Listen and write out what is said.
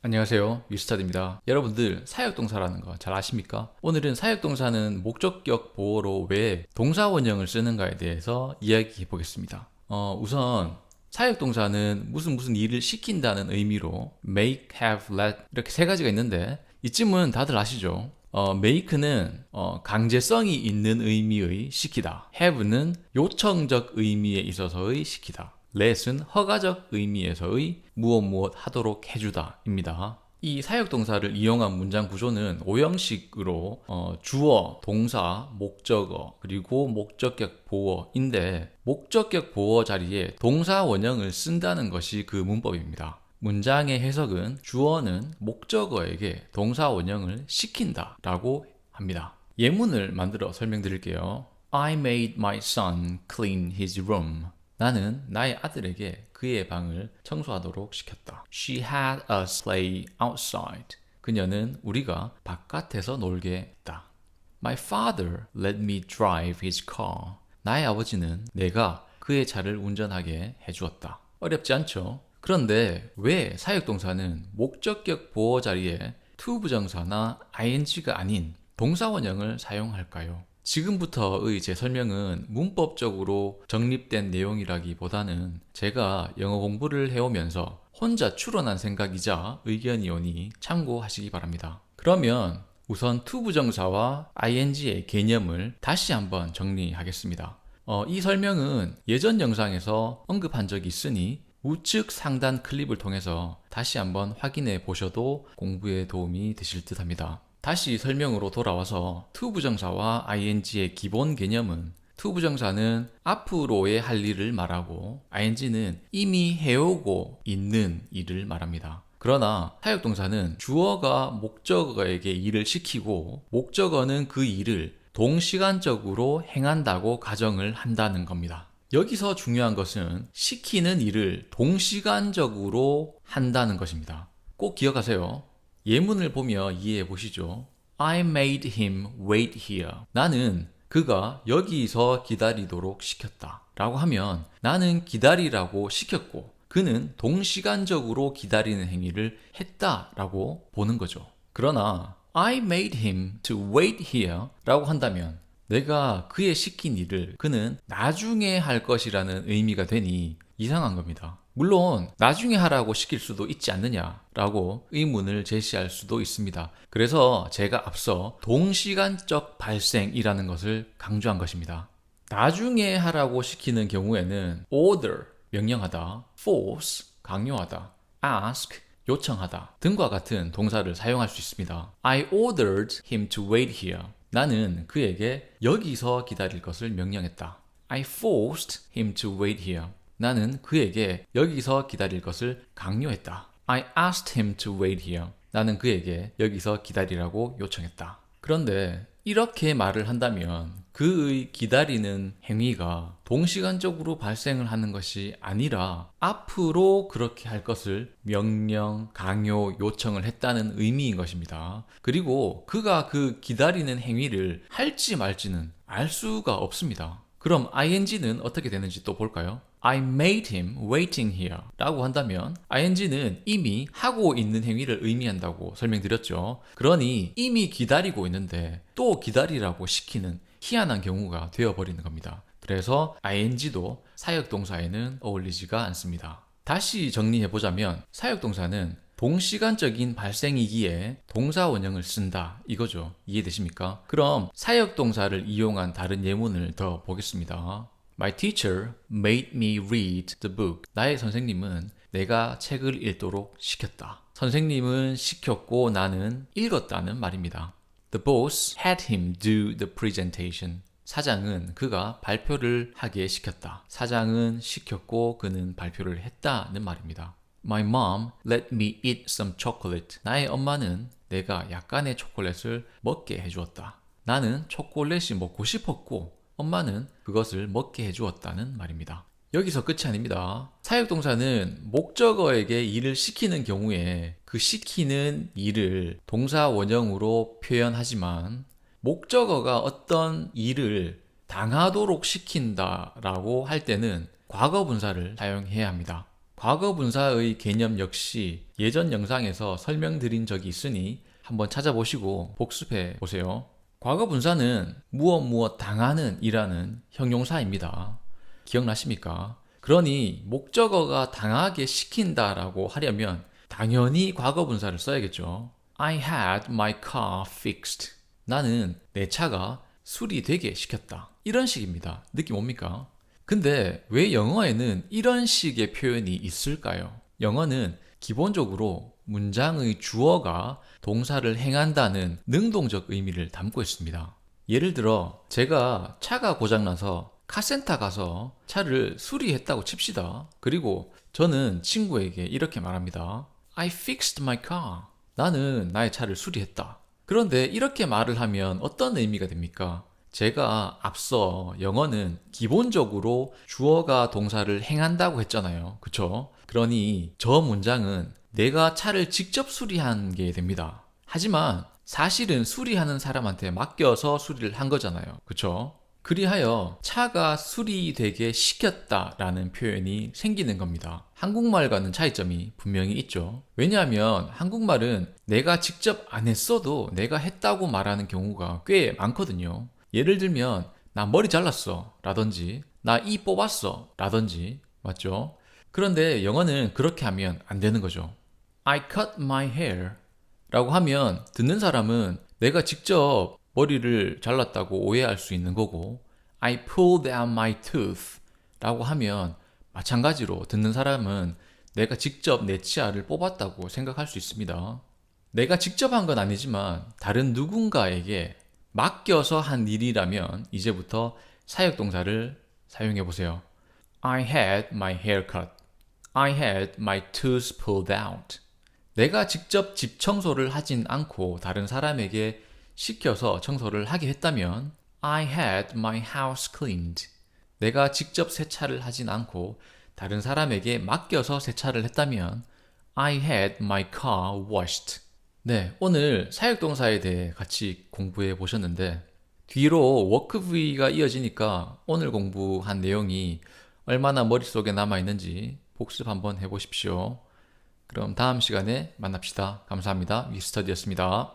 안녕하세요, 유스타드입니다. 여러분들 사역동사라는 거 잘 아십니까? 오늘은 사역동사는 목적격 보어로 왜 동사원형을 쓰는가에 대해서 이야기해 보겠습니다. 우선 사역동사는 무슨 일을 시킨다는 의미로 make, have, let 이렇게 세 가지가 있는데 이쯤은 다들 아시죠? make는 강제성이 있는 의미의 시키다. have는 요청적 의미에 있어서의 시키다. let은 허가적 의미에서의 무엇 하도록 해주다 입니다. 이 사역동사를 이용한 문장 구조는 5형식으로 주어, 동사, 목적어, 그리고 목적격 보어인데 목적격 보어 자리에 동사 원형을 쓴다는 것이 그 문법입니다. 문장의 해석은 주어는 목적어에게 동사 원형을 시킨다 라고 합니다. 예문을 만들어 설명드릴게요. I made my son clean his room. 나는 나의 아들에게 그의 방을 청소하도록 시켰다. She had us play outside. 그녀는 우리가 바깥에서 놀게 했다. My father let me drive his car. 나의 아버지는 내가 그의 차를 운전하게 해주었다. 어렵지 않죠? 그런데 왜 사역동사는 목적격 보어 자리에 to 부정사나 ing가 아닌 동사원형을 사용할까요? 지금부터의 제 설명은 문법적으로 정립된 내용이라기보다는 제가 영어 공부를 해오면서 혼자 추론한 생각이자 의견이오니 참고하시기 바랍니다. 그러면 우선 to 부정사와 ing의 개념을 다시 한번 정리하겠습니다. 이 설명은 예전 영상에서 언급한 적이 있으니 우측 상단 클립을 통해서 다시 한번 확인해 보셔도 공부에 도움이 되실 듯 합니다. 다시 설명으로 돌아와서 to 부정사와 ing의 기본 개념은 to 부정사는 앞으로의 할 일을 말하고 ing는 이미 해오고 있는 일을 말합니다. 그러나 사역동사는 주어가 목적어에게 일을 시키고 목적어는 그 일을 동시간적으로 행한다고 가정을 한다는 겁니다. 여기서 중요한 것은 시키는 일을 동시간적으로 한다는 것입니다. 꼭 기억하세요. 예문을 보며 이해해 보시죠. I made him wait here. 나는 그가 여기서 기다리도록 시켰다. 라고 하면 나는 기다리라고 시켰고 그는 동시간적으로 기다리는 행위를 했다. 라고 보는 거죠. 그러나 I made him to wait here 라고 한다면 내가 그의 시킨 일을 그는 나중에 할 것이라는 의미가 되니 이상한 겁니다. 물론 나중에 하라고 시킬 수도 있지 않느냐라고 의문을 제시할 수도 있습니다. 그래서 제가 앞서 동시간적 발생이라는 것을 강조한 것입니다. 나중에 하라고 시키는 경우에는 order, 명령하다, force, 강요하다, ask, 요청하다 등과 같은 동사를 사용할 수 있습니다. I ordered him to wait here. 나는 그에게 여기서 기다릴 것을 명령했다. I forced him to wait here. 나는 그에게 여기서 기다릴 것을 강요했다. I asked him to wait here. 나는 그에게 여기서 기다리라고 요청했다. 그런데 이렇게 말을 한다면 그의 기다리는 행위가 동시간적으로 발생을 하는 것이 아니라 앞으로 그렇게 할 것을 명령, 강요, 요청을 했다는 의미인 것입니다. 그리고 그가 그 기다리는 행위를 할지 말지는 알 수가 없습니다. 그럼 ing는 어떻게 되는지 또 볼까요? I made him waiting here 라고 한다면 ing는 이미 하고 있는 행위를 의미한다고 설명드렸죠. 그러니 이미 기다리고 있는데 또 기다리라고 시키는 희한한 경우가 되어버리는 겁니다. 그래서 ing도 사역동사에는 어울리지가 않습니다. 다시 정리해보자면 사역동사는 동시간적인 발생이기에 동사원형을 쓴다 이거죠. 이해되십니까? 그럼 사역동사를 이용한 다른 예문을 더 보겠습니다. My teacher made me read the book. 나의 선생님은 내가 책을 읽도록 시켰다. 선생님은 시켰고 나는 읽었다는 말입니다. The boss had him do the presentation. 사장은 그가 발표를 하게 시켰다. 사장은 시켰고 그는 발표를 했다는 말입니다. My mom let me eat some chocolate. 나의 엄마는 내가 약간의 초콜릿을 먹게 해주었다. 나는 초콜릿이 먹고 싶었고 엄마는 그것을 먹게 해주었다는 말입니다. 여기서 끝이 아닙니다. 사역동사는 목적어에게 일을 시키는 경우에 그 시키는 일을 동사 원형으로 표현하지만 목적어가 어떤 일을 당하도록 시킨다라고 할 때는 과거 분사를 사용해야 합니다. 과거 분사의 개념 역시 예전 영상에서 설명드린 적이 있으니 한번 찾아보시고 복습해 보세요. 과거 분사는 무엇 당하는 이라는 형용사입니다. 기억나십니까? 그러니 목적어가 당하게 시킨다라고 하려면 당연히 과거 분사를 써야겠죠. I had my car fixed. 나는 내 차가 수리되게 시켰다. 이런 식입니다. 느낌 옵니까? 근데 왜 영어에는 이런 식의 표현이 있을까요? 영어는 기본적으로 문장의 주어가 동사를 행한다는 능동적 의미를 담고 있습니다. 예를 들어 제가 차가 고장나서 카센터 가서 차를 수리했다고 칩시다. 그리고 저는 친구에게 이렇게 말합니다. I fixed my car. 나는 나의 차를 수리했다. 그런데 이렇게 말을 하면 어떤 의미가 됩니까? 제가 앞서 영어는 기본적으로 주어가 동사를 행한다고 했잖아요. 그쵸? 그러니 저 문장은 내가 차를 직접 수리한 게 됩니다. 하지만 사실은 수리하는 사람한테 맡겨서 수리를 한 거잖아요. 그쵸? 그리하여 차가 수리되게 시켰다라는 표현이 생기는 겁니다. 한국말과는 차이점이 분명히 있죠. 왜냐하면 한국말은 내가 직접 안 했어도 내가 했다고 말하는 경우가 꽤 많거든요. 예를 들면 나 머리 잘랐어 라든지 나 이 뽑았어 라든지 맞죠? 그런데 영어는 그렇게 하면 안 되는 거죠. I cut my hair 라고 하면 듣는 사람은 내가 직접 머리를 잘랐다고 오해할 수 있는 거고 I pulled out my tooth 라고 하면 마찬가지로 듣는 사람은 내가 직접 내 치아를 뽑았다고 생각할 수 있습니다. 내가 직접 한 건 아니지만 다른 누군가에게 맡겨서 한 일이라면 이제부터 사역동사를 사용해 보세요. I had my hair cut. I had my tooth pulled out. 내가 직접 집 청소를 하진 않고 다른 사람에게 시켜서 청소를 하게 했다면 I had my house cleaned. 내가 직접 세차를 하진 않고 다른 사람에게 맡겨서 세차를 했다면 I had my car washed. 네, 오늘 사역동사에 대해 같이 공부해 보셨는데 뒤로 워크 V가 이어지니까 오늘 공부한 내용이 얼마나 머릿속에 남아있는지 복습 한번 해보십시오. 그럼 다음 시간에 만납시다. 감사합니다. 위스터디였습니다.